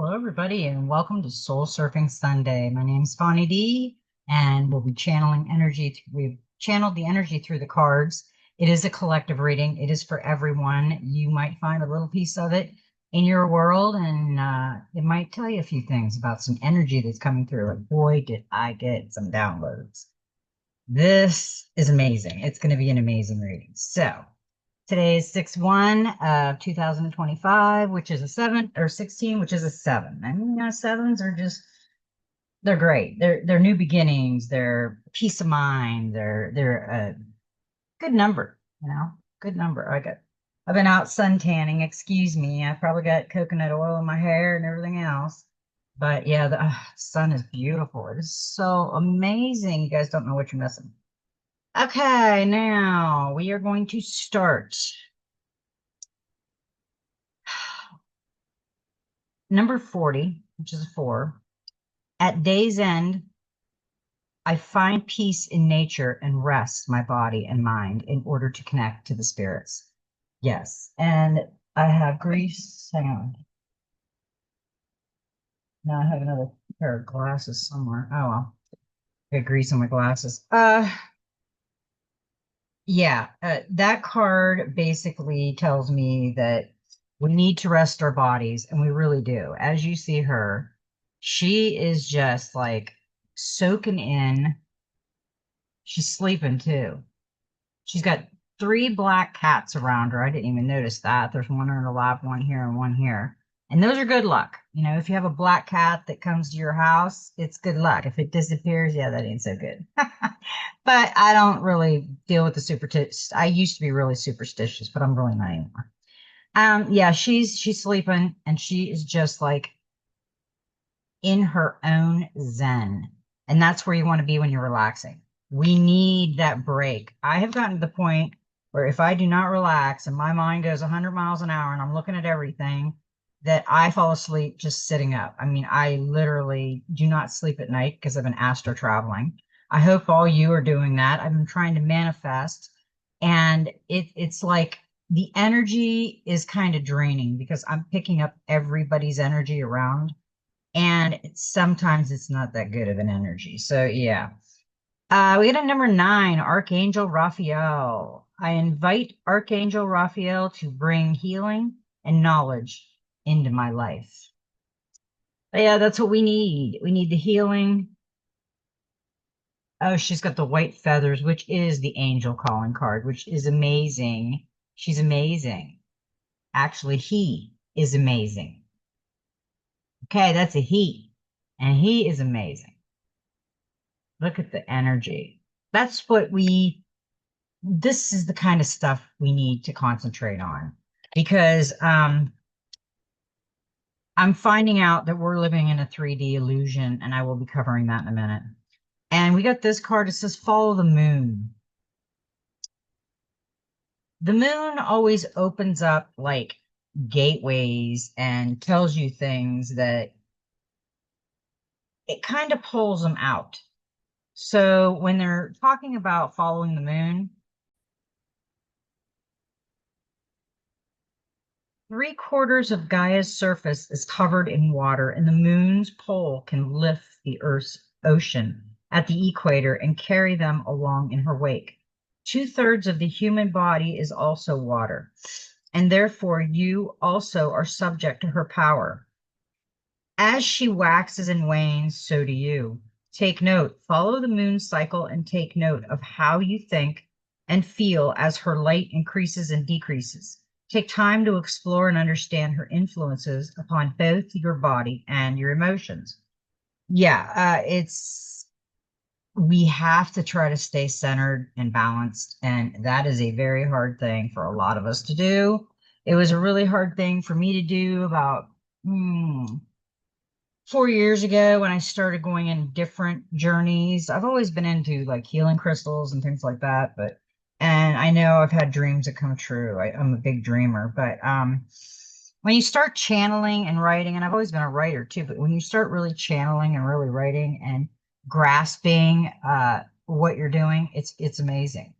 Hello, everybody, and welcome to Soul Surfing Sunday. My name's Bonnie D, and we'll be channeling energy. We've channeled the energy through the cards. It is a collective reading. It is for everyone. You might find a little piece of it in your world, and it might tell you a few things about some energy that's coming through. And boy, did I get some downloads. This is amazing. It's going to be an amazing reading. So, today is 6/1 of 2025, which is a 7, or 16, which is a 7. I mean, sevens are just, they're great. They're new beginnings. They're peace of mind. They're a good number, good number. I've been out sun tanning. Excuse me. I probably got coconut oil in my hair and everything else. But yeah, the sun is beautiful. It is so amazing. You guys don't know what you're missing. Okay, now we are going to start. Number 40, which is a 4. At day's end, I find peace in nature and rest my body and mind in order to connect to the spirits. Yes. And I have grease. Hang on. Now I have another pair of glasses somewhere. Oh well. I got grease on my glasses. Yeah, that card basically tells me that we need to rest our bodies, and we really do. As you see her, she is just like soaking in. She's sleeping too. She's got 3 black cats around her. I didn't even notice that. There's one in her lap, one here, and one here. And those are good luck. If you have a black cat that comes to your house, it's good luck. If it disappears, yeah, that ain't so good. But I don't really deal with the superstitious. I used to be really superstitious, but I'm really not anymore. Yeah, she's sleeping, and she is just like in her own zen. And that's where you want to be when you're relaxing. We need that break. I have gotten to the point where if I do not relax and my mind goes 100 miles an hour and I'm looking at everything, that I fall asleep just sitting up. I mean, I literally do not sleep at night because I've been astro traveling. I hope all you are doing that. I've been trying to manifest, and it's like the energy is kind of draining because I'm picking up everybody's energy around, and sometimes it's not that good of an energy. So yeah. We got a number 9, Archangel Raphael. I invite Archangel Raphael to bring healing and knowledge into my life. But yeah, that's what we need. We need the healing. Oh, she's got the white feathers, which is the angel calling card, which is amazing. She's amazing. Actually, he is amazing. Okay, that's a he. And he is amazing. Look at the energy. That's what this is the kind of stuff we need to concentrate on, because I'm finding out that we're living in a 3D illusion, and I will be covering that in a minute. And we got this card. It says, follow the moon. The moon always opens up like gateways and tells you things that it kind of pulls them out. So when they're talking about following the moon, 3/4 of Gaia's surface is covered in water, and the moon's pole can lift the Earth's ocean at the equator and carry them along in her wake. 2/3 of the human body is also water, and therefore you also are subject to her power. As she waxes and wanes, so do you. Take note, follow the moon cycle, and take note of how you think and feel as her light increases and decreases. Take time to explore and understand her influences upon both your body and your emotions. Yeah, we have to try to stay centered and balanced, and that is a very hard thing for a lot of us to do. It was a really hard thing for me to do about 4 years ago when I started going in different journeys. I've always been into like healing crystals and things like that, and I know I've had dreams that come true. I'm a big dreamer, but when you start channeling and writing, and I've always been a writer too, but when you start really channeling and really writing and grasping what you're doing, it's amazing,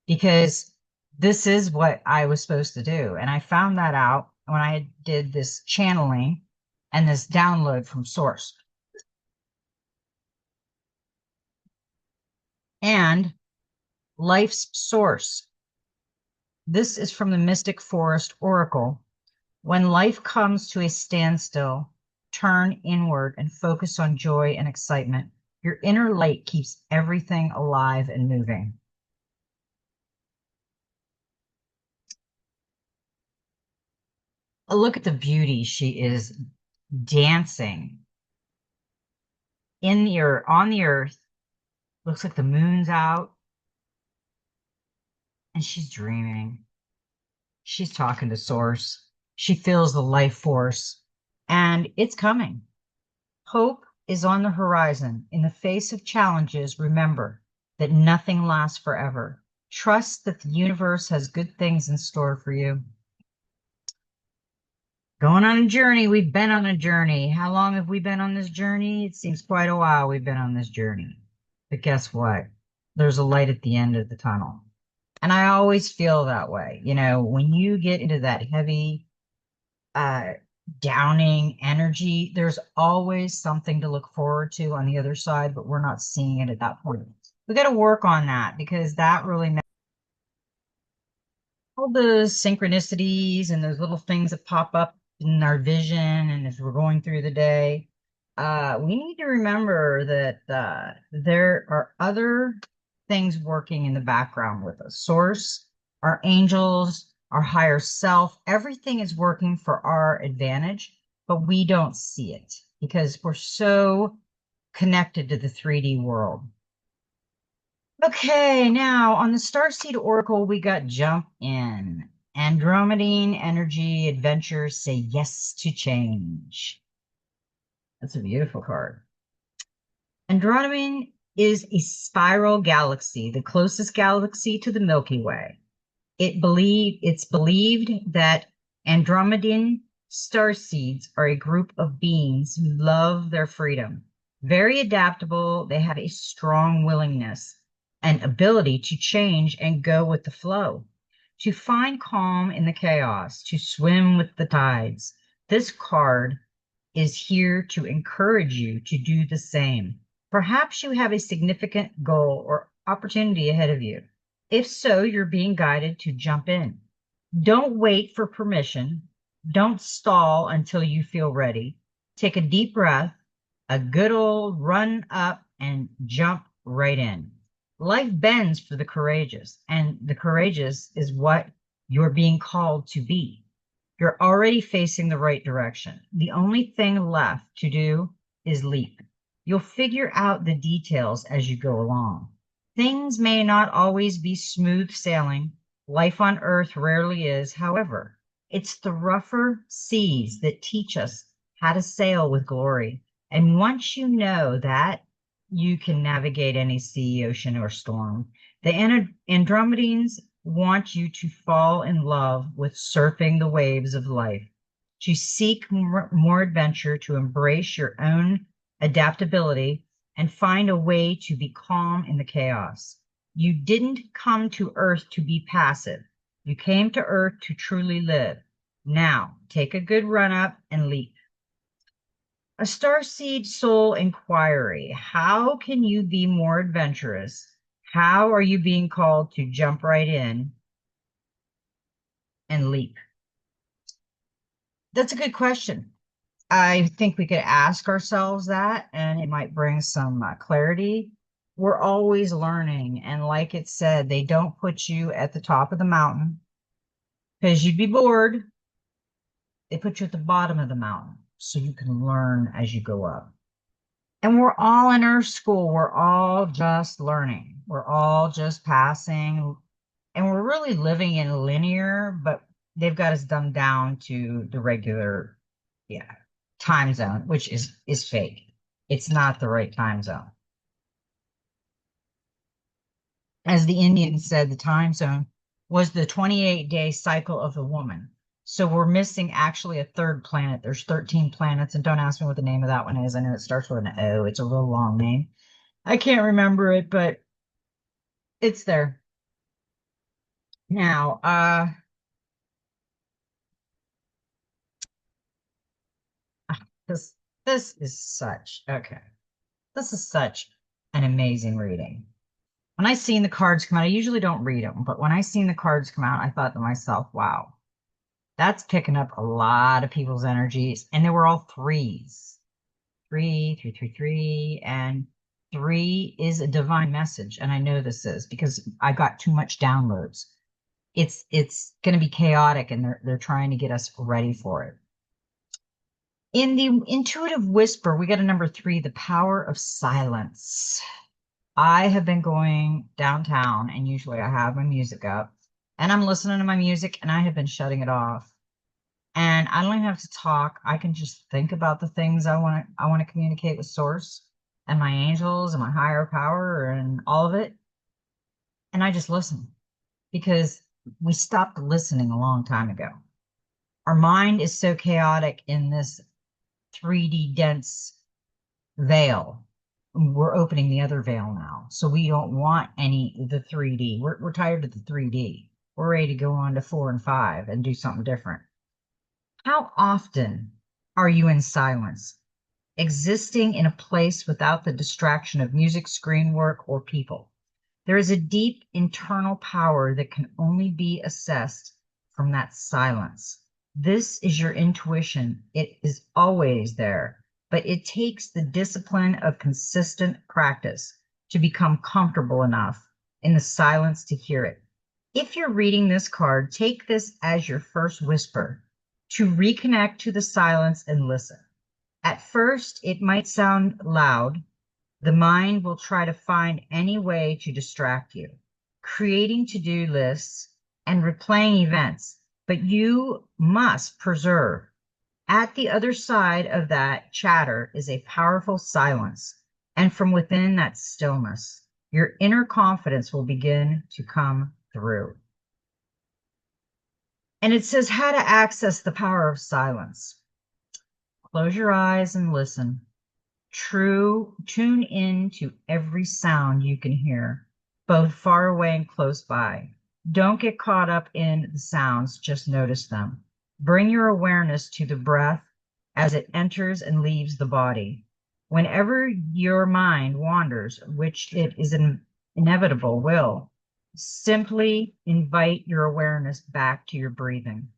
because this is what I was supposed to do. And I found that out when I did this channeling, and this download from source. And life's source. This is from the Mystic Forest Oracle. When life comes to a standstill, turn inward and focus on joy and excitement. Your inner light keeps everything alive and moving. Look at the beauty. She is dancing in the earth, on the earth. Looks like the moon's out and she's dreaming. She's talking to source. She feels the life force and it's coming. Hope is on the horizon. In the face of challenges, remember that nothing lasts forever. Trust that the universe has good things in store for you. Going on a journey. We've been on a journey. How long have we been on this journey? It seems quite a while we've been on this journey. But guess what? There's a light at the end of the tunnel. And I always feel that way. You know, when you get into that heavy, uh, downing energy, there's always something to look forward to on the other side, but we're not seeing it at that point. We got to work on that because that really all the synchronicities and those little things that pop up in our vision and as we're going through the day, we need to remember that there are other things working in the background with us. Source, our angels, our higher self, everything is working for our advantage, but we don't see it because we're so connected to the 3D world. Okay, now on the Starseed Oracle, we got Jump In. Andromedine energy adventures say yes to change. That's a beautiful card. Andromedine is a spiral galaxy, the closest galaxy to the Milky Way. It's believed that Andromedine starseeds are a group of beings who love their freedom. Very adaptable, they have a strong willingness and ability to change and go with the flow, to find calm in the chaos, to swim with the tides. This card is here to encourage you to do the same. Perhaps you have a significant goal or opportunity ahead of you. If so, you're being guided to jump in. Don't wait for permission. Don't stall until you feel ready. Take a deep breath, a good old run up, and jump right in. Life bends for the courageous, and the courageous is what you're being called to be. You're already facing the right direction. The only thing left to do is leap. You'll figure out the details as you go along. Things may not always be smooth sailing. Life on Earth rarely is. However, it's the rougher seas that teach us how to sail with glory. And once you know that, you can navigate any sea, ocean, or storm. The Andromedines want you to fall in love with surfing the waves of life, to seek more adventure, to embrace your own adaptability, and find a way to be calm in the chaos. You didn't come to Earth to be passive. You came to Earth to truly live. Now, take a good run up and leap. A starseed soul inquiry. How can you be more adventurous? How are you being called to jump right in and leap? That's a good question. I think we could ask ourselves that, and it might bring some clarity. We're always learning. And like it said, they don't put you at the top of the mountain because you'd be bored. They put you at the bottom of the mountain so you can learn as you go up. And we're all in Earth school. We're all just learning. We're all just passing. And we're really living in linear, but they've got us dumbed down to the regular, yeah, time zone, which is fake. It's not the right time zone. As the Indians said, the time zone was the 28-day cycle of the woman. So we're missing actually a third planet. There's 13 planets, and don't ask me what the name of that one is. I know it starts with an O. It's a real long name. I can't remember it, but it's there. Now, This this is such okay. This is such an amazing reading. When I seen the cards come out, I usually don't read them, but when I seen the cards come out, I thought to myself, wow, that's picking up a lot of people's energies. And they were all threes. Three, three, three, three, and three is a divine message. And I know this is because I got too much downloads. It's going to be chaotic, and they're trying to get us ready for it. In the intuitive whisper, we got a number three, the power of silence. I have been going downtown, and usually I have my music up, and I'm listening to my music, and I have been shutting it off. And I don't even have to talk. I can just think about the things I want to communicate with source and my angels and my higher power and all of it. And I just listen because we stopped listening a long time ago. Our mind is so chaotic in this 3D dense veil. We're opening the other veil now. So we don't want any the 3D. We're tired of the 3D. We're ready to go on to 4 and 5 and do something different. How often are you in silence, existing in a place without the distraction of music, screen work, or people? There is a deep internal power that can only be assessed from that silence. This is your intuition. It is always there, but it takes the discipline of consistent practice to become comfortable enough in the silence to hear it. If you're reading this card, take this as your first whisper to reconnect to the silence and listen. At first, it might sound loud. The mind will try to find any way to distract you, creating to-do lists and replaying events, but you must preserve. At the other side of that chatter is a powerful silence, and from within that stillness, your inner confidence will begin to come through. And it says how to access the power of silence. Close your eyes and listen. Tune in to every sound you can hear, both far away and close by. Don't get caught up in the sounds, just notice them. Bring your awareness to the breath as it enters and leaves the body. Whenever your mind wanders, which it is inevitable will, simply invite your awareness back to your breathing.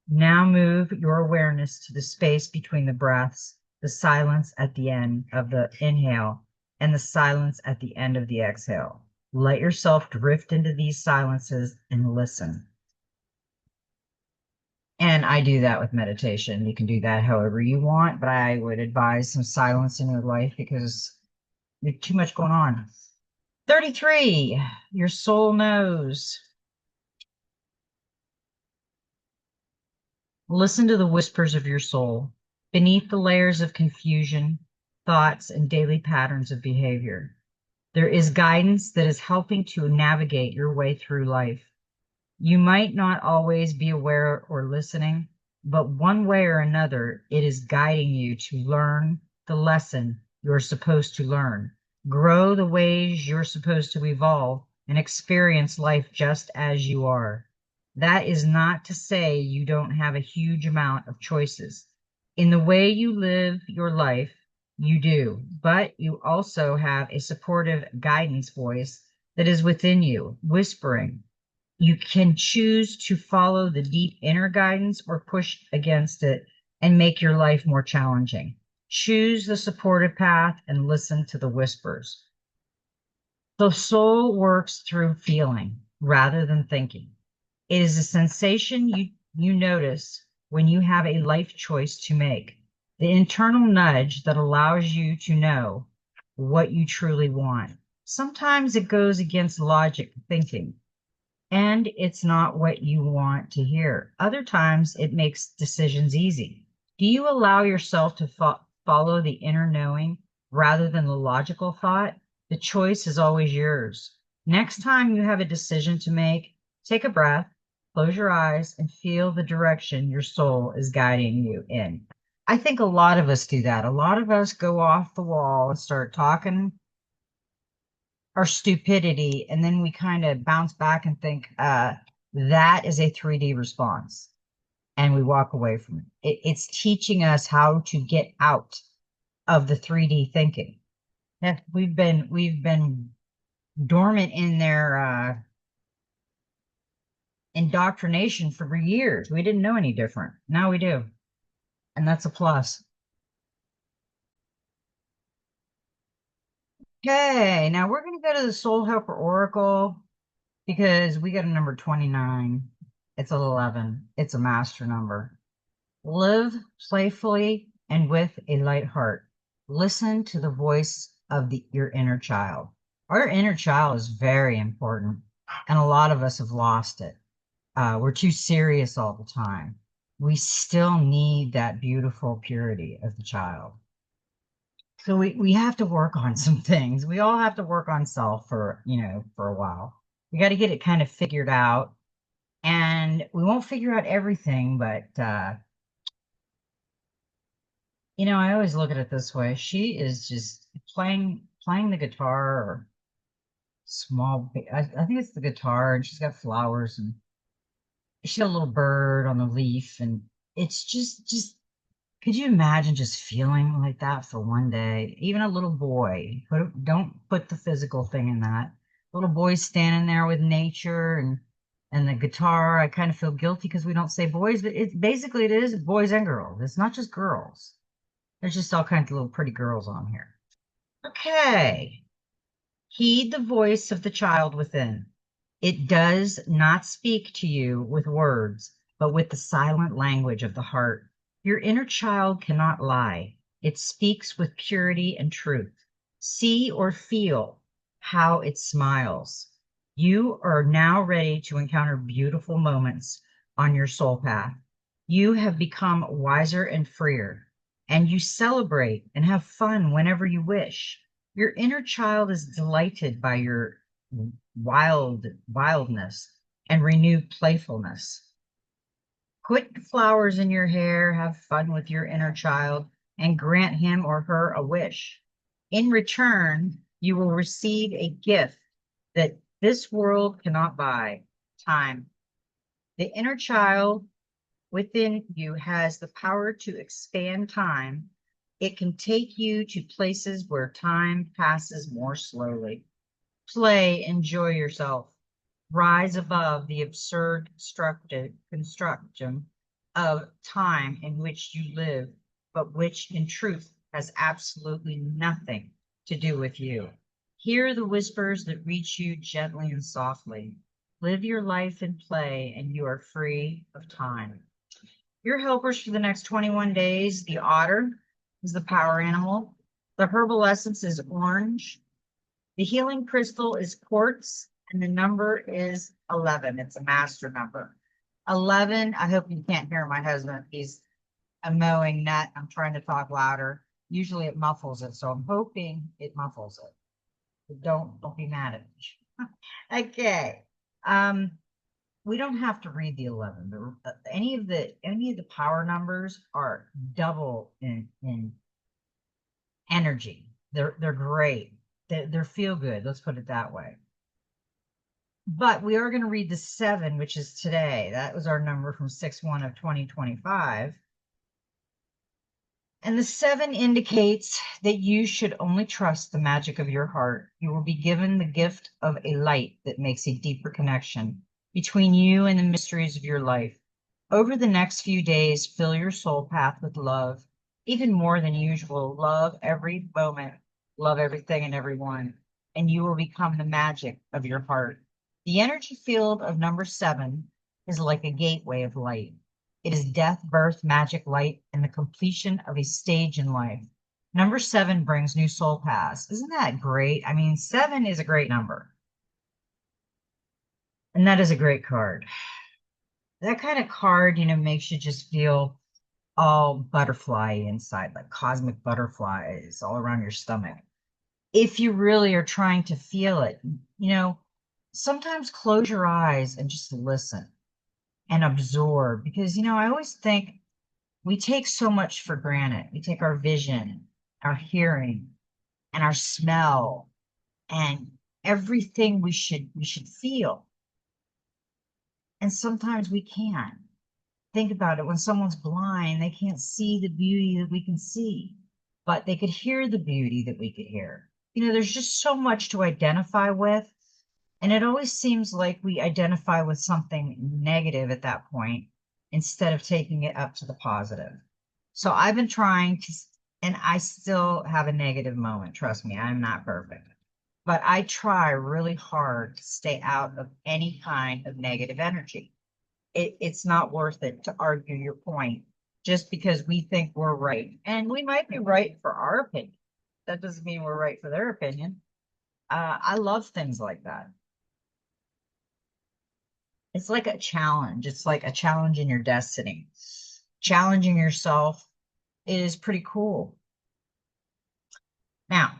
Now move your awareness to the space between the breaths, the silence at the end of the inhale, and the silence at the end of the exhale. Let yourself drift into these silences and listen. And I do that with meditation. You can do that however you want, but I would advise some silence in your life because there's too much going on. 33, your soul knows. Listen to the whispers of your soul beneath the layers of confusion, thoughts, and daily patterns of behavior. There is guidance that is helping to navigate your way through life. You might not always be aware or listening, but one way or another, it is guiding you to learn the lesson you're supposed to learn, grow the ways you're supposed to evolve, and experience life just as you are. That is not to say you don't have a huge amount of choices. In the way you live your life, you do, but you also have a supportive guidance voice that is within you, whispering. You can choose to follow the deep inner guidance or push against it and make your life more challenging. Choose the supportive path and listen to the whispers. The soul works through feeling rather than thinking. It is a sensation you notice when you have a life choice to make, the internal nudge that allows you to know what you truly want. Sometimes it goes against logic thinking, and it's not what you want to hear. Other times it makes decisions easy. Do you allow yourself to follow the inner knowing rather than the logical thought? The choice is always yours. Next time you have a decision to make, take a breath, close your eyes, and feel the direction your soul is guiding you in. I think a lot of us do that. A lot of us go off the wall and start talking our stupidity, and then we kind of bounce back and think, that is a 3D response. and we walk away from it. It's teaching us how to get out of the 3D thinking. Yeah, we've been dormant in their indoctrination for years. We didn't know any different. Now we do. And that's a plus. Okay, now we're going to go to the Soul Helper Oracle because we got a number 29. It's an 11. It's a master number. Live playfully and with a light heart. Listen to the voice of your inner child. Our inner child is very important, and a lot of us have lost it. We're too serious all the time. We still need that beautiful purity of the child. So we have to work on some things. We all have to work on self for, for a while. We got to get it kind of figured out. And we won't figure out everything, but I always look at it this way. She is just playing the guitar or I think it's the guitar, and she's got flowers, and she got a little bird on the leaf, and it's just could you imagine just feeling like that for one day? Even a little boy, don't put the physical thing in that. Little boy standing there with nature and the guitar. I kind of feel guilty because we don't say boys, but it is boys and girls. It's not just girls. There's just all kinds of little pretty girls on here. Okay. Heed the voice of the child within. It does not speak to you with words, but with the silent language of the heart. Your inner child cannot lie. It speaks with purity and truth. See or feel how it smiles. You are now ready to encounter beautiful moments on your soul path. You have become wiser and freer, and you celebrate and have fun whenever you wish. Your inner child is delighted by your wildness and renewed playfulness. Put flowers in your hair, have fun with your inner child, and grant him or her a wish. In return, you will receive a gift that this world cannot buy: time. The inner child within you has the power to expand time. It can take you to places where time passes more slowly. Play, enjoy yourself. Rise above the absurd construction of time in which you live, but which in truth has absolutely nothing to do with you. Hear the whispers that reach you gently and softly. Live your life in play, and you are free of time. Your helpers for the next 21 days: the otter is the power animal. The herbal essence is orange. The healing crystal is quartz, and the number is 11. It's a master number. 11, I hope you can't hear my husband. He's a mowing nut. I'm trying to talk louder. Usually it muffles it, so I'm hoping it muffles it. But don't be mad at me. Okay. We don't have to read the 11. Any of the power numbers are double in energy. They're great. They're feel good. Let's put it that way. But we are going to read the 7, which is today. That was our number from 6/1 of 2025. And the 7 indicates that you should only trust the magic of your heart. You will be given the gift of a light that makes a deeper connection between you and the mysteries of your life. Over the next few days, fill your soul path with love, even more than usual. Love every moment, love everything and everyone, and you will become the magic of your heart. The energy field of number 7 is like a gateway of light. It is death, birth, magic, light, and the completion of a stage in life. Number 7 brings new soul paths. Isn't that great? I mean, 7 is a great number. And that is a great card. That kind of card, makes you just feel all butterfly inside, like cosmic butterflies all around your stomach. If you really are trying to feel it, sometimes close your eyes and just listen and absorb, because I always think we take so much for granted. We take our vision, our hearing, and our smell, and everything we should feel. And sometimes we can. Think about it. When someone's blind, they can't see the beauty that we can see, but they could hear the beauty that we could hear. There's just so much to identify with. And it always seems like we identify with something negative at that point instead of taking it up to the positive. So I've been trying to, and I still have a negative moment. Trust me, I'm not perfect. But I try really hard to stay out of any kind of negative energy. It's not worth it to argue your point just because we think we're right. And we might be right for our opinion. That doesn't mean we're right for their opinion. I love things like that. It's like a challenge. It's like a challenge in your destiny. Challenging yourself is pretty cool. Now,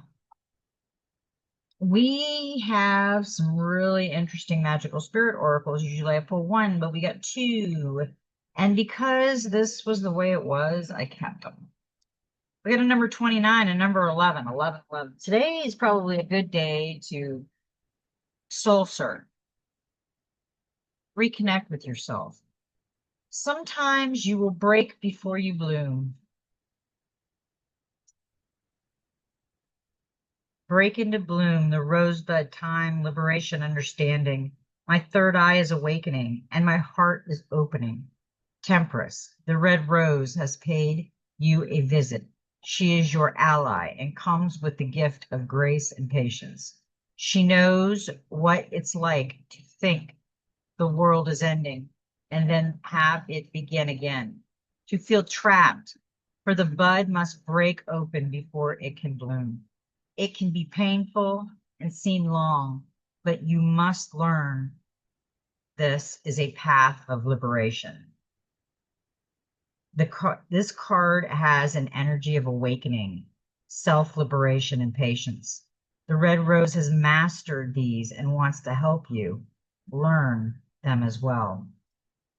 we have some really interesting magical spirit oracles. Usually I pull one, but we got two. And because this was the way it was, I kept them. We got a number 29 and number 11. 11, 11. Today is probably a good day to soul search, reconnect with yourself. Sometimes you will break before you bloom. Break into bloom, the rosebud, time, liberation, understanding. My third eye is awakening, and my heart is opening. Temperance, the red rose, has paid you a visit. She is your ally and comes with the gift of grace and patience. She knows what it's like to think the world is ending and then have it begin again. To feel trapped, for the bud must break open before it can bloom. It can be painful and seem long, but you must learn this is a path of liberation. This card has an energy of awakening, self-liberation, and patience. The red rose has mastered these and wants to help you learn them as well.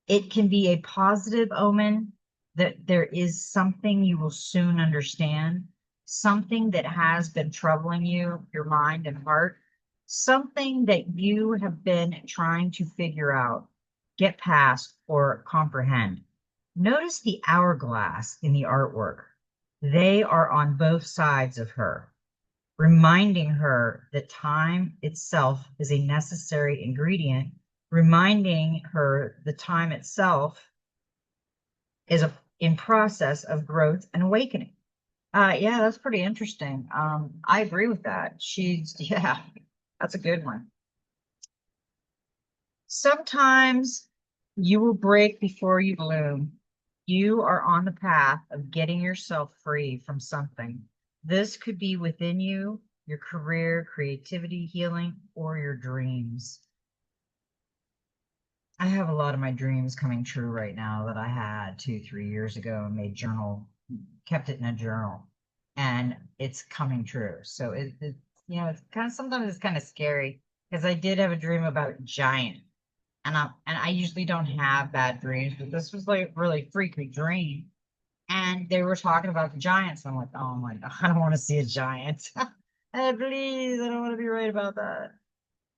It can be a positive omen that there is something you will soon understand, something that has been troubling you, your mind and heart, something that you have been trying to figure out, get past, or comprehend. Notice the hourglass in the artwork. They are on both sides of her, reminding her that time itself is a necessary ingredient, reminding her the time itself is in process of growth and awakening. Yeah, that's pretty interesting. I agree with that. Yeah, that's a good one. Sometimes you will break before you bloom. You are on the path of getting yourself free from something. This could be within you, your career, creativity, healing, or your dreams. I have a lot of my dreams coming true right now that I had 2, 3 years ago and kept it in a journal, and it's coming true. So it's kind of sometimes it's kind of scary because I did have a dream about a giant, and I usually don't have bad dreams, but this was like a really freaky dream. And they were talking about the giants. I'm like, oh my God, I don't want to see a giant. Please, I don't want to be right about that.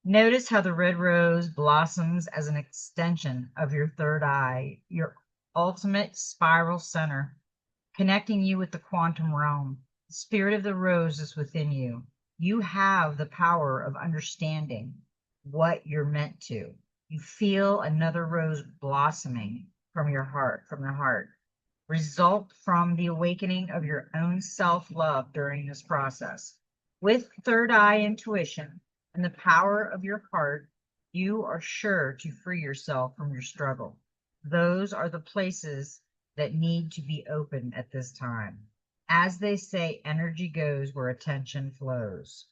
Notice how the red rose blossoms as an extension of your third eye, your ultimate spiral center, connecting you with the quantum realm. The spirit of the rose is within you. You have the power of understanding what you're meant to. You feel another rose blossoming from your heart. Result from the awakening of your own self-love during this process. With third eye intuition and the power of your heart, you are sure to free yourself from your struggle. Those are the places that need to be open at this time. As they say, energy goes where attention flows.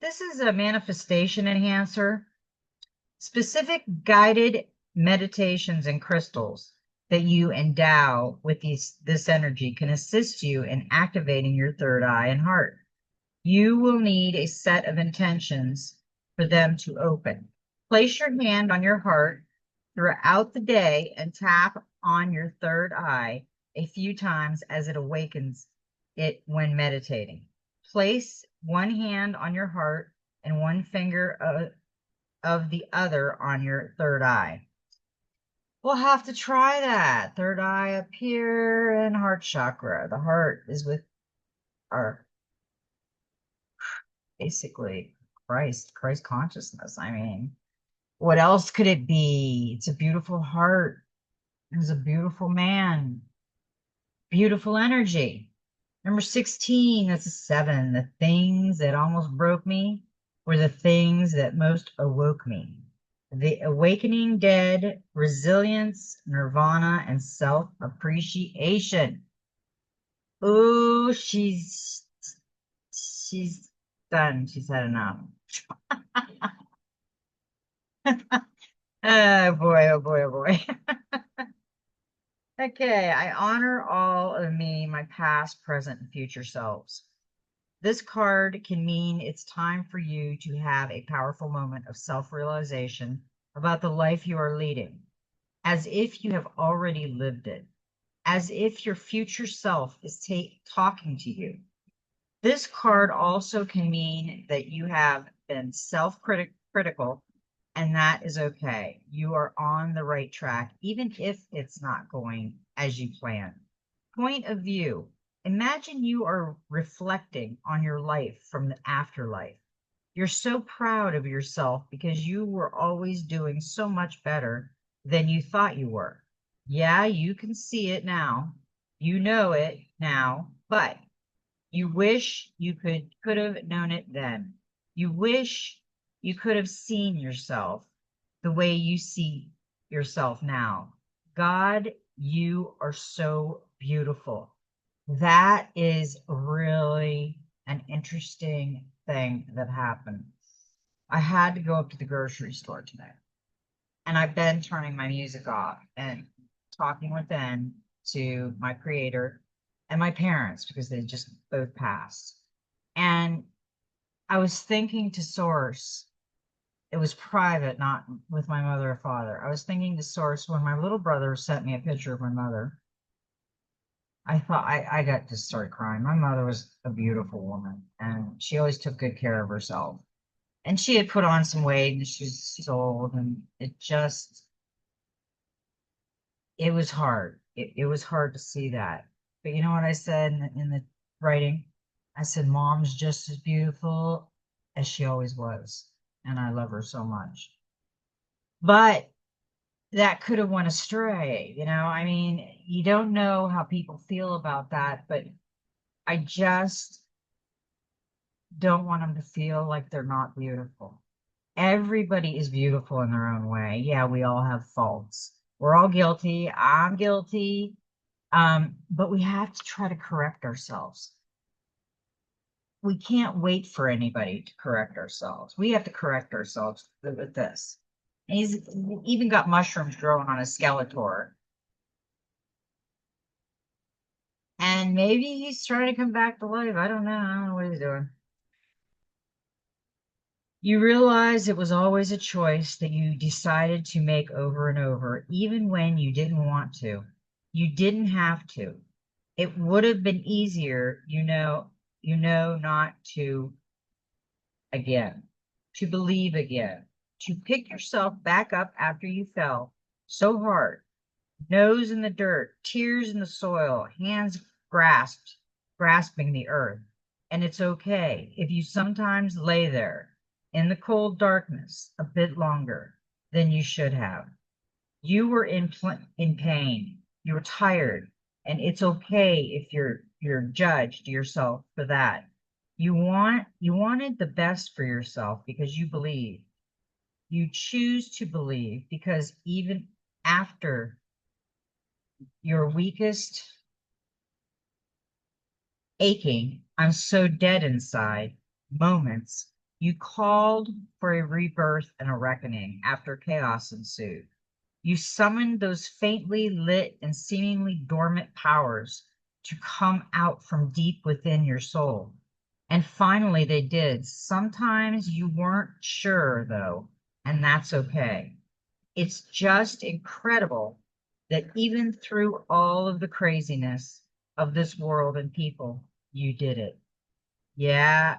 This is a manifestation enhancer. Specific guided meditations and crystals that you endow with this energy can assist you in activating your third eye and heart. You will need a set of intentions for them to open. Place your hand on your heart throughout the day and tap on your third eye a few times as it awakens it when meditating. Place one hand on your heart and one finger of the other on your third eye. We'll have to try that. Third eye up here and heart chakra. The heart is with our basically Christ consciousness. I mean, what else could it be? It's a beautiful heart. It's a beautiful man. Beautiful energy. Number 16, that's a seven. The things that almost broke me were the things that most awoke me. The awakening dead, resilience, nirvana, and self appreciation. Ooh, she's done. She's had enough. Oh boy, oh boy, oh boy. Okay, I honor all of me, my past, present, and future selves. This card can mean it's time for you to have a powerful moment of self-realization about the life you are leading, as if you have already lived it, as if your future self is talking to you. This card also can mean that you have been self-critical, and that is okay. You are on the right track, even if it's not going as you planned. Point of view. Imagine you are reflecting on your life from the afterlife. You're so proud of yourself because you were always doing so much better than you thought you were. Yeah, you can see it now. You know it now, but you wish you could have known it then. You wish you could have seen yourself the way you see yourself now. God, you are so beautiful. That is really an interesting thing that happened. I had to go up to the grocery store today, and I've been turning my music off and talking within to my creator and my parents because they just both passed. And I was thinking to source, it was private, not with my mother or father. I was thinking to source when my little brother sent me a picture of my mother. I thought I got just started crying. My mother was a beautiful woman and she always took good care of herself. And she had put on some weight and she's old and it was hard. It was hard to see that. But you know what I said in the writing? I said, Mom's just as beautiful as she always was. And I love her so much. But that could have went astray, you know? I mean, you don't know how people feel about that, but I just don't want them to feel like they're not beautiful. Everybody is beautiful in their own way. Yeah, we all have faults. We're all guilty. I'm guilty. But we have to try to correct ourselves. We can't wait for anybody to correct ourselves. We have to correct ourselves with this. And he's even got mushrooms growing on his Skeletor. And maybe he's trying to come back to life. I don't know. I don't know what he's doing. You realize it was always a choice that you decided to make over and over, even when you didn't want to. You didn't have to. It would have been easier, not to again, to believe again, to pick yourself back up after you fell so hard, nose in the dirt, tears in the soil, hands grasping the earth. And it's okay if you sometimes lay there in the cold darkness a bit longer than you should have. You were in pain. You were tired, and it's okay if you're judged yourself for that. You wanted the best for yourself because you believe. You choose to believe because even after your weakest aching, I'm so dead inside moments, you called for a rebirth and a reckoning after chaos ensued. You summoned those faintly lit and seemingly dormant powers to come out from deep within your soul. And finally, they did. Sometimes you weren't sure, though, and that's okay. It's just incredible that even through all of the craziness of this world and people, you did it. Yeah,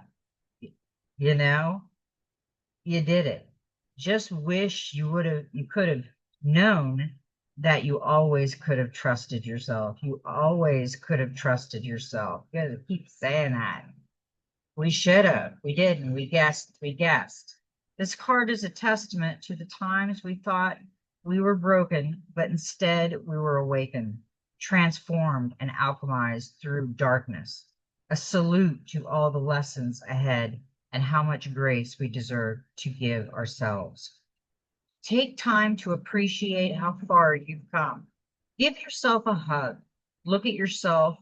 you know, you did it. Just wish you could have known that you always could have trusted yourself. You always could have trusted yourself. You gotta keep saying that. We should have. We didn't. We guessed. We guessed. This card is a testament to the times we thought we were broken, but instead we were awakened, transformed, and alchemized through darkness. A salute to all the lessons ahead and how much grace we deserve to give ourselves. Take time to appreciate how far you've come. Give yourself a hug. Look at yourself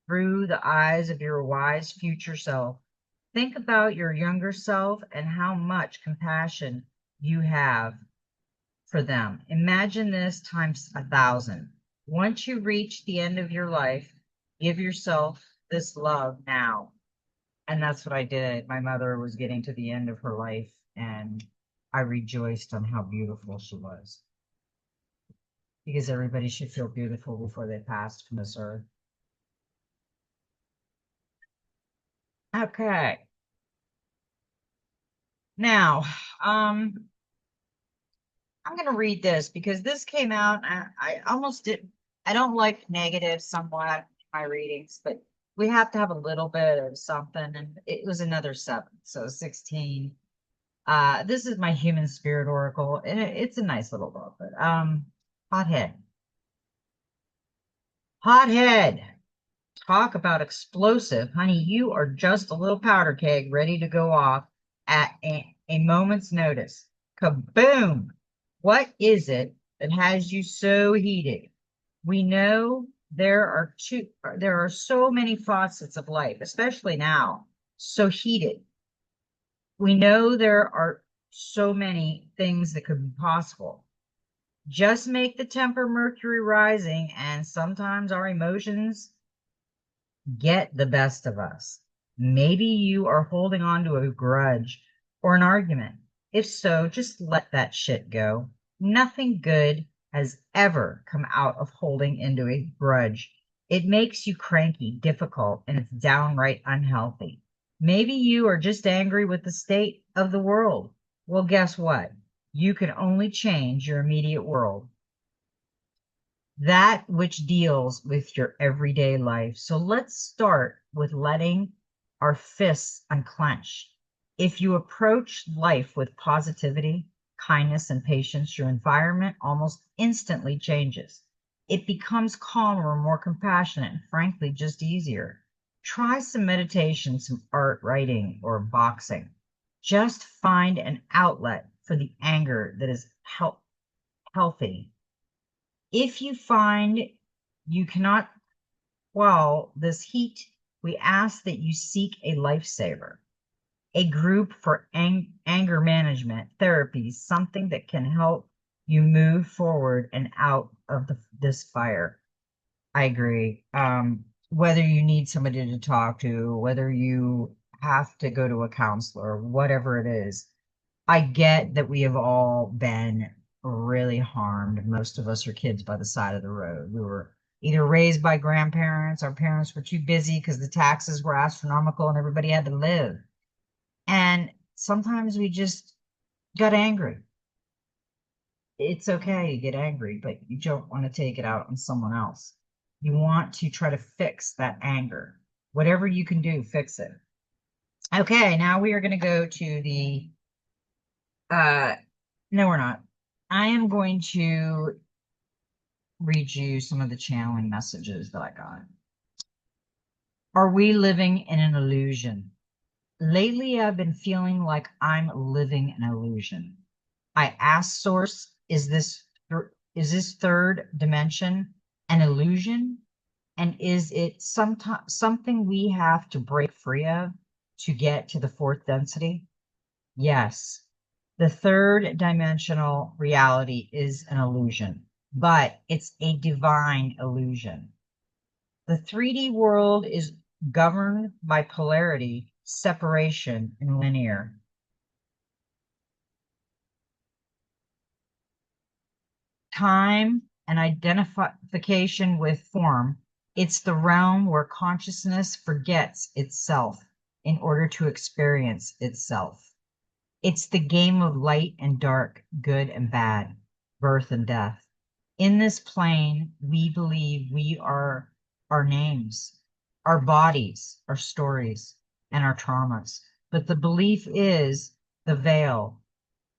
through the eyes of your wise future self. Think about your younger self and how much compassion you have for them. Imagine this times 1,000. Once you reach the end of your life, give yourself this love now. And that's what I did. My mother was getting to the end of her life, and I rejoiced on how beautiful she was. Because everybody should feel beautiful before they passed from this earth. Okay. Now, I'm going to read this because this came out. I almost did. I don't like negative somewhat in my readings, but we have to have a little bit of something. And it was another 7, so 16. This is my human spirit oracle, and it's a nice little book. But hothead, hothead. Talk about explosive, honey. You are just a little powder keg ready to go off at a moment's notice. Kaboom! What is it that has you so heated? We know there are so many faucets of life, especially now, so heated. We know there are so many things that could be possible. Just make the temper Mercury rising, and sometimes our emotions get the best of us. Maybe you are holding on to a grudge or an argument. If so, just let that shit go. Nothing good has ever come out of holding into a grudge. It makes you cranky, difficult, and it's downright unhealthy. Maybe you are just angry with the state of the world. Well, guess what? You can only change your immediate world, that which deals with your everyday life. So let's start with letting our fists unclench. If you approach life with positivity, kindness, and patience, your environment almost instantly changes. It becomes calmer, more compassionate, and frankly, just easier. Try some meditation, some art, writing, or boxing. Just find an outlet for the anger that is healthy. If you find you cannot quell this heat, we ask that you seek a lifesaver, a group for anger management, therapy, something that can help you move forward and out of this fire. I agree. Whether you need somebody to talk to, whether you have to go to a counselor, whatever it is, I get that we have all been really harmed. Most of us are kids by the side of the road. We were either raised by grandparents, our parents were too busy because the taxes were astronomical and everybody had to live. And sometimes we just got angry. It's okay to get angry, but you don't want to take it out on someone else. You want to try to fix that anger. Whatever you can do, fix it. Okay, now we are going to go to the no, we're not. I am going to read you some of the channeling messages that I got. Are we living in an illusion? Lately, I've been feeling like I'm living an illusion. I asked Source, is this third dimension an illusion? And is it something we have to break free of to get to the fourth density? Yes. The third dimensional reality is an illusion, but it's a divine illusion. The 3D world is governed by polarity, separation, and linear. Time and identification with form. It's the realm where consciousness forgets itself in order to experience itself. It's the game of light and dark, good and bad, birth and death. In this plane, we believe we are our names, our bodies, our stories, and our traumas. But the belief is the veil.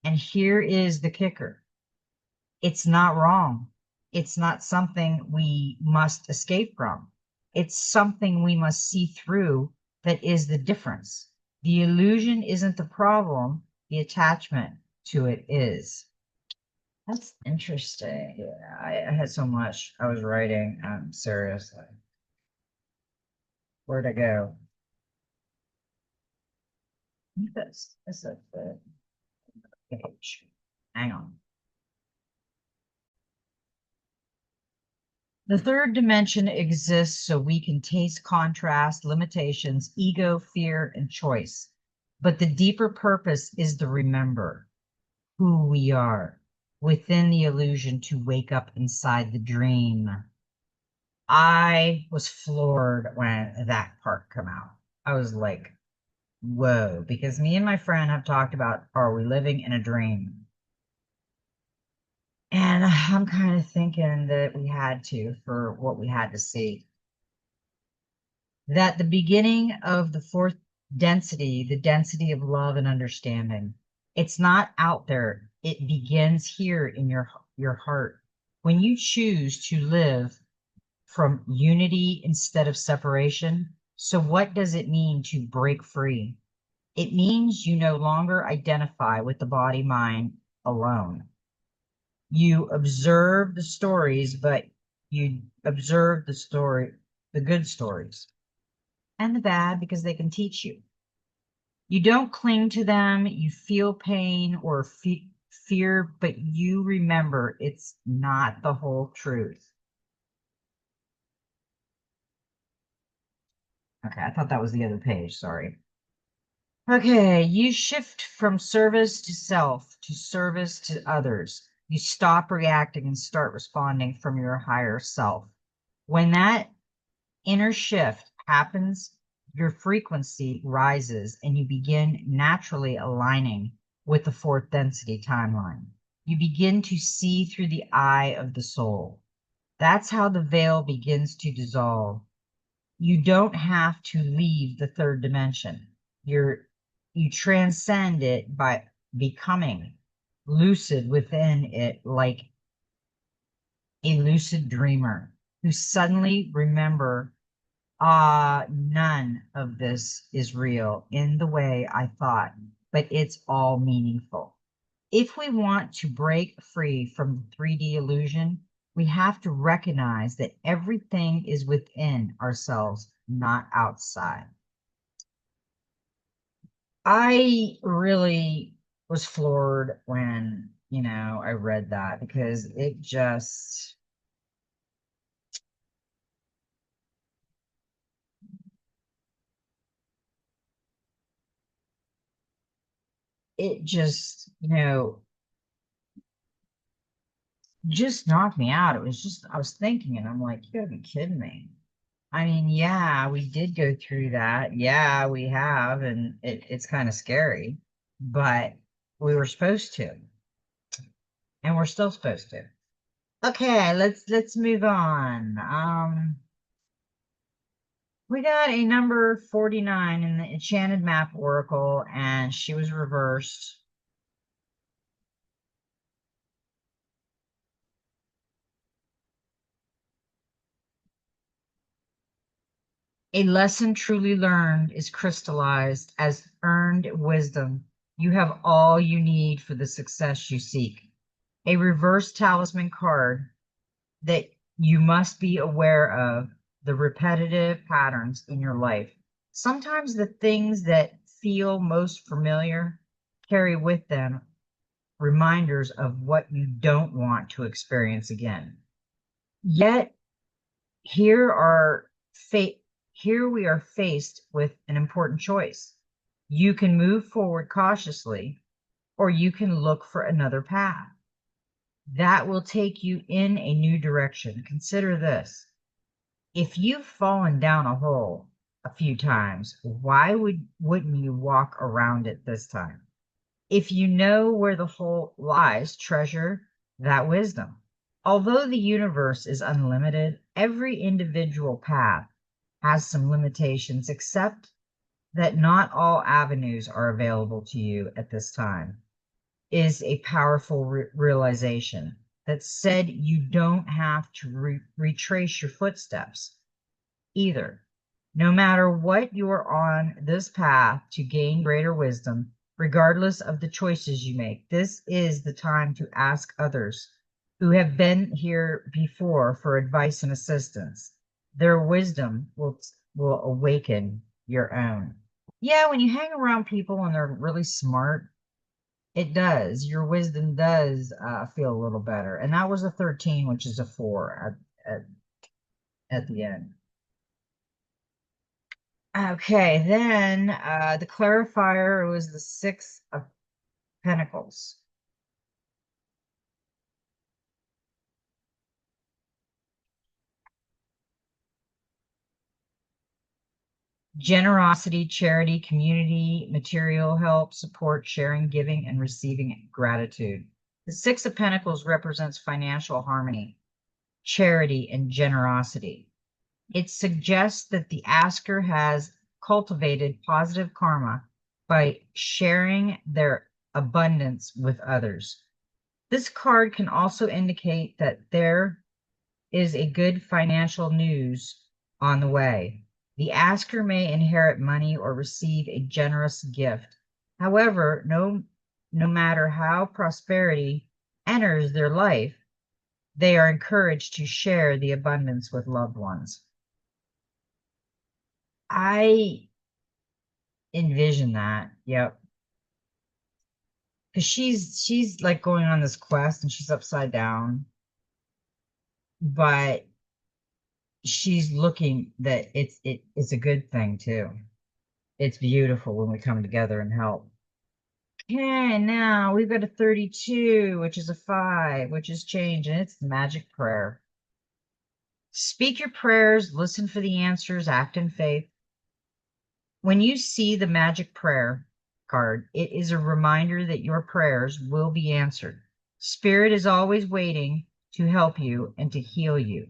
And here is the kicker. It's not wrong. It's not something we must escape from. It's something we must see through that is the difference. The illusion isn't the problem, the attachment to it is. That's interesting. Yeah, I had so much I was writing. Seriously. Where'd I go? I think this is the page. Hang on. The third dimension exists so we can taste contrast, limitations, ego, fear, and choice. But the deeper purpose is to remember who we are within the illusion to wake up inside the dream. I was floored when that part come out. I was like, whoa, because me and my friend have talked about, are we living in a dream? And I'm kind of thinking that we had to for what we had to see. That the beginning of the fourth density, the density of love and understanding, it's not out there. It begins here in your heart. When you choose to live from unity instead of separation. So what does it mean to break free? It means you no longer identify with the body mind alone. You observe the stories, but you observe the good stories and the bad because they can teach you. You don't cling to them, you feel pain or fear, but you remember it's not the whole truth. Okay, I thought that was the other page, sorry. Okay, you shift from service to self to service to others. You stop reacting and start responding from your higher self. When that inner shift happens, your frequency rises and you begin naturally aligning with the fourth density timeline. You begin to see through the eye of the soul. That's how the veil begins to dissolve. You don't have to leave the third dimension. You transcend it by becoming lucid within it, like a lucid dreamer who suddenly remember, none of this is real in the way I thought, but it's all meaningful. If we want to break free from the 3D illusion, we have to recognize that everything is within ourselves, not outside. I really was floored when, I read that because it just knocked me out. It was just, I was thinking, and I'm like, you gotta be kidding me. I mean, yeah, we did go through that. Yeah, we have, and it's kind of scary, but we were supposed to, and we're still supposed to. Okay, let's move on. We got a number 49 in the Enchanted Map Oracle, and she was reversed. A lesson truly learned is crystallized as earned wisdom. You have all you need for the success you seek. A reverse talisman card that you must be aware of the repetitive patterns in your life. Sometimes the things that feel most familiar carry with them reminders of what you don't want to experience again. Yet here are fa- here we are faced with an important choice. You can move forward cautiously, or you can look for another path that will take you in a new direction. Consider this. If you've fallen down a hole a few times, why wouldn't you walk around it this time? If you know where the hole lies, treasure that wisdom. Although the universe is unlimited, every individual path has some limitations, except that not all avenues are available to you at this time. Is a powerful realization that said you don't have to retrace your footsteps either. No matter what you are on this path to gain greater wisdom, regardless of the choices you make, this is the time to ask others who have been here before for advice and assistance. Their wisdom will awaken your own. Yeah, when you hang around people and they're really smart, it does. Your wisdom does feel a little better. And that was a 13, which is a 4 at the end. Okay, then the clarifier was the 6 of Pentacles. Generosity, charity, community, material help, support, sharing, giving, and receiving gratitude. The 6 of Pentacles represents financial harmony, charity, and generosity. It suggests that the asker has cultivated positive karma by sharing their abundance with others. This card can also indicate that there is a good financial news on the way. The asker may inherit money or receive a generous gift. However, no matter how prosperity enters their life, they are encouraged to share the abundance with loved ones. I envision that. Yep. Because she's like going on this quest and she's upside down, but she's looking that it's a good thing too. It's beautiful when we come together and help. Okay, now we've got a 32, which is a 5, which is change, and it's the magic prayer. Speak your prayers, listen for the answers, act in faith. When you see the magic prayer card, it is a reminder that your prayers will be answered. Spirit is always waiting to help you and to heal you.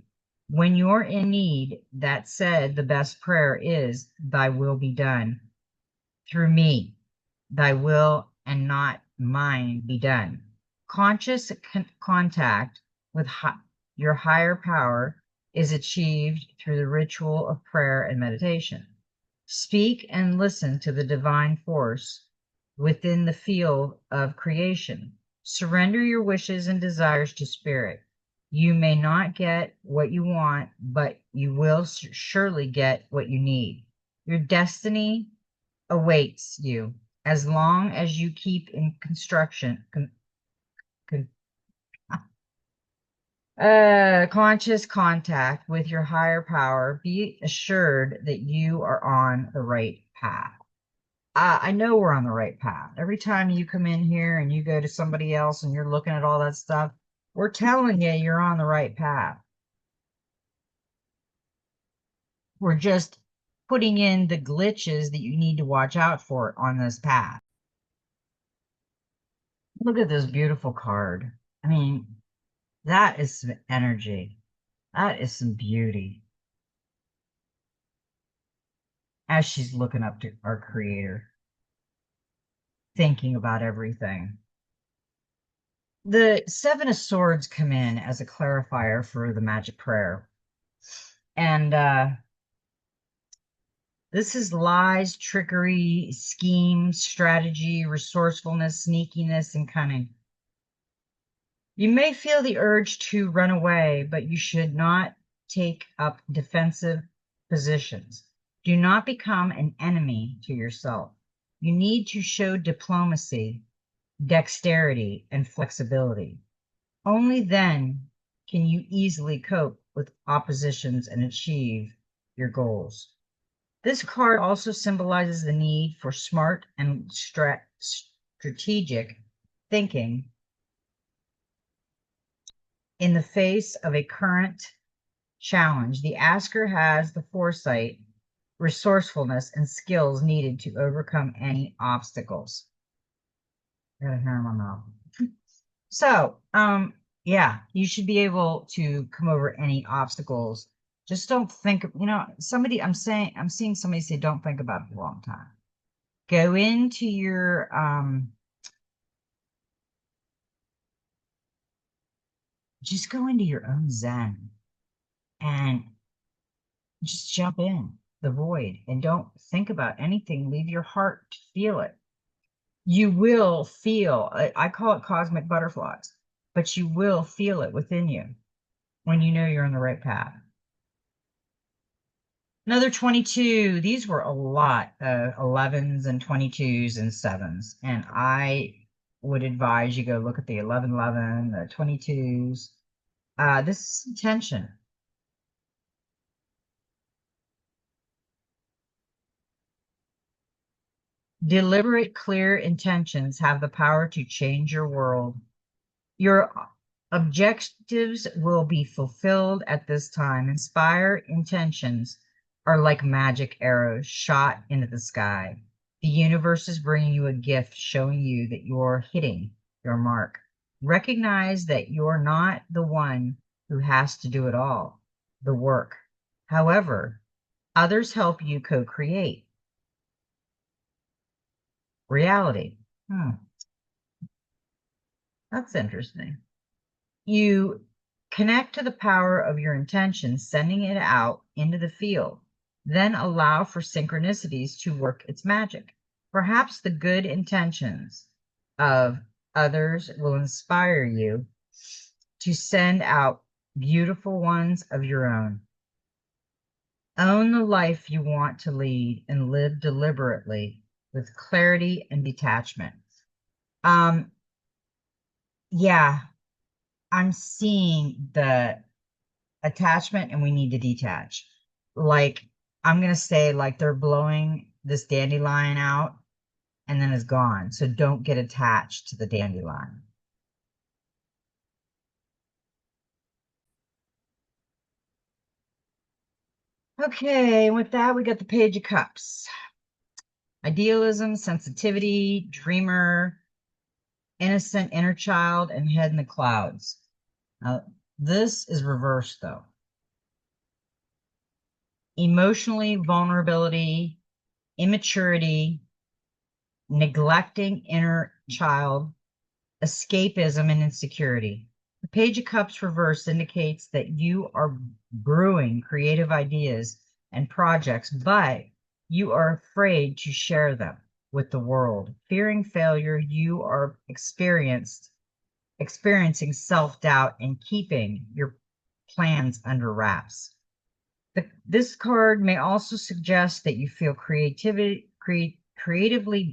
When you're in need, that said, the best prayer is, Thy will be done through me. Thy will and not mine be done. Conscious contact with your higher power is achieved through the ritual of prayer and meditation. Speak and listen to the divine force within the field of creation. Surrender your wishes and desires to spirit. You may not get what you want, but you will surely get what you need. Your destiny awaits you as long as you keep in conscious contact with your higher power. Be assured that you are on the right path. I know we're on the right path. Every time you come in here and you go to somebody else and you're looking at all that stuff, we're telling you you're on the right path. We're just putting in the glitches that you need to watch out for on this path. Look at this beautiful card. I mean, that is some energy. That is some beauty. As she's looking up to our creator, thinking about everything. The 7 of Swords come in as a clarifier for the magic prayer. And this is lies, trickery, schemes, strategy, resourcefulness, sneakiness, and cunning. You may feel the urge to run away, but you should not take up defensive positions. Do not become an enemy to yourself. You need to show diplomacy, dexterity, and flexibility. Only then can you easily cope with oppositions and achieve your goals. This card also symbolizes the need for smart and strategic thinking in the face of a current challenge. The asker has the foresight, resourcefulness, and skills needed to overcome any obstacles. Got a hair in my mouth. So, Yeah, you should be able to come over any obstacles. Just don't think, somebody, I'm seeing somebody say, don't think about it a long time. Go into your, just go into your own zen and just jump in the void and don't think about anything. Leave your heart to feel it. You will feel, I call it cosmic butterflies, but you will feel it within you when you know you're on the right path. Another 22. These were a lot of 11s and 22s and 7s. And I would advise you go look at the 1111, the 22s. This is tension. Deliberate, clear intentions have the power to change your world. Your objectives will be fulfilled at this time. Inspire intentions are like magic arrows shot into the sky. The universe is bringing you a gift showing you that you're hitting your mark. Recognize that you're not the one who has to do it all, the work. However, others help you co-create reality. Hmm, that's interesting. You connect to the power of your intention, sending it out into the field. Then allow for synchronicities to work its magic. Perhaps the good intentions of others will inspire you to send out beautiful ones of your own. Own the life you want to lead and live deliberately with clarity and detachment. Um, yeah, I'm seeing the attachment and we need to detach. Like, I'm going to say, like, they're blowing this dandelion out and then it's gone. So don't get attached to the dandelion. Okay, with that, we got the Page of Cups. Idealism, sensitivity, dreamer, innocent inner child, and head in the clouds. Now, this is reversed, though. Emotionally, vulnerability, immaturity, neglecting inner child, escapism, and insecurity. The Page of Cups reverse indicates that you are brewing creative ideas and projects, but you are afraid to share them with the world. Fearing failure, you are experiencing self-doubt and keeping your plans under wraps. This card may also suggest that you feel creatively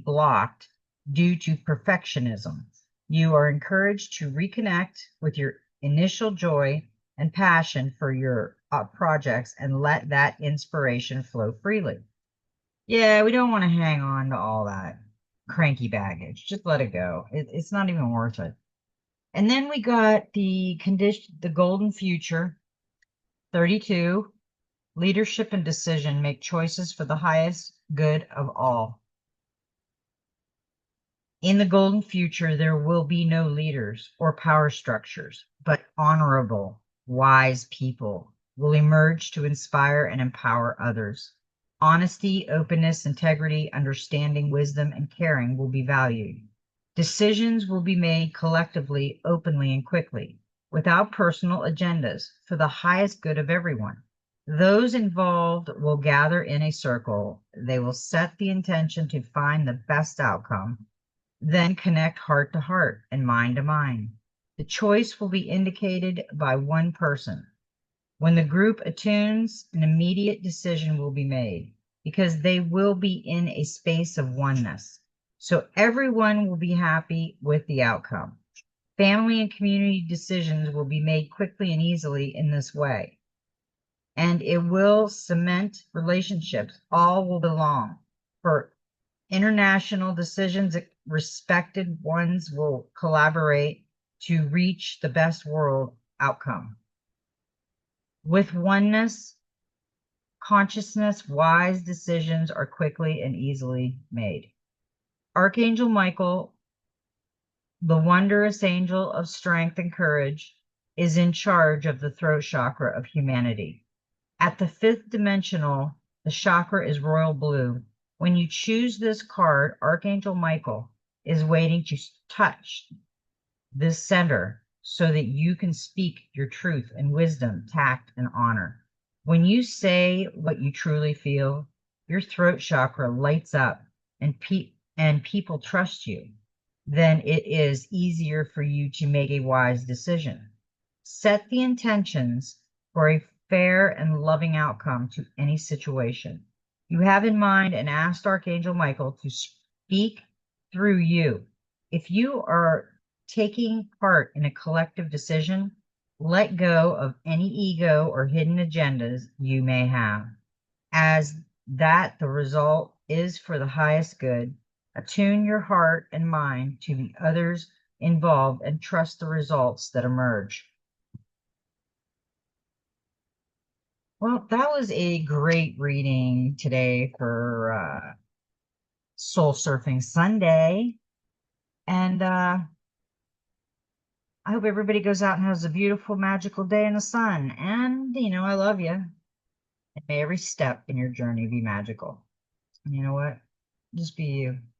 blocked due to perfectionism. You are encouraged to reconnect with your initial joy and passion for your projects and let that inspiration flow freely. Yeah, we don't want to hang on to all that cranky baggage. Just let it go. It's not even worth it. And then we got the golden future, 32. Leadership and decision make choices for the highest good of all. In the golden future, there will be no leaders or power structures, but honorable, wise people will emerge to inspire and empower others. Honesty, openness, integrity, understanding, wisdom, and caring will be valued. Decisions will be made collectively, openly, and quickly, without personal agendas, for the highest good of everyone. Those involved will gather in a circle. They will set the intention to find the best outcome, then connect heart to heart and mind to mind. The choice will be indicated by one person. When the group attunes, an immediate decision will be made because they will be in a space of oneness. So everyone will be happy with the outcome. Family and community decisions will be made quickly and easily in this way. And it will cement relationships. All will belong. For international decisions, respected ones will collaborate to reach the best world outcome. With oneness, consciousness, wise decisions are quickly and easily made. Archangel Michael, the wondrous angel of strength and courage, is in charge of the throat chakra of humanity. At the fifth dimensional, the chakra is royal blue. When you choose this card, Archangel Michael is waiting to touch this center so that you can speak your truth and wisdom, tact, and honor. When you say what you truly feel, your throat chakra lights up and people trust you. Then it is easier for you to make a wise decision. Set the intentions for a fair and loving outcome to any situation you have in mind and ask Archangel Michael to speak through you. If you are taking part in a collective decision, let go of any ego or hidden agendas you may have, as that the result is for the highest good. Attune your heart and mind to the others involved and trust the results that emerge. Well, that was a great reading today for Soul Surfing Sunday. And I hope everybody goes out and has a beautiful, magical day in the sun. And, I love you. And may every step in your journey be magical. And you know what? Just be you.